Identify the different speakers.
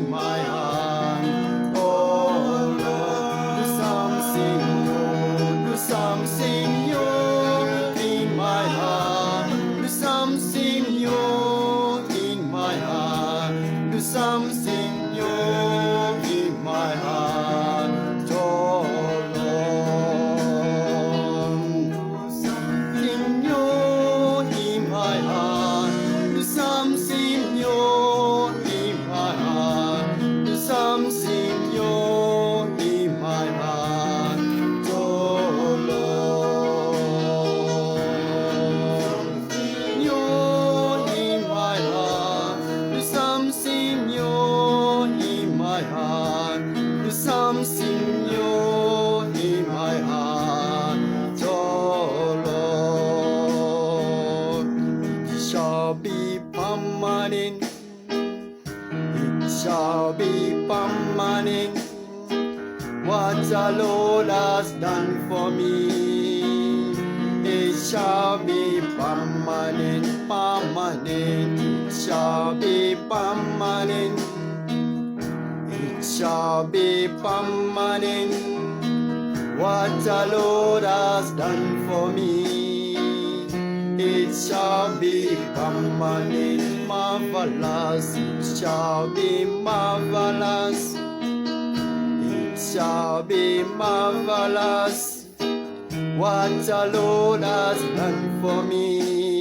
Speaker 1: in my hand. Oh Lord, do something new, do something new in my hand. Do something new in my hand. Do something new in my heart, oh Lord. Do something new in my heart. Do something new in my heart. Do something new in my heart, oh Lord. New in my heart. Do something new in my heart. Do something new in my heart, oh Lord. It shall be permanent. It shall be permanent. What the Lord has done for me, it shall be permanent, permanent. It shall be permanent. It shall be permanent. What the Lord has done for me, it shall be permanent, marvelous. It shall be marvelous. It shall be marvelous. What the Lord has done for me,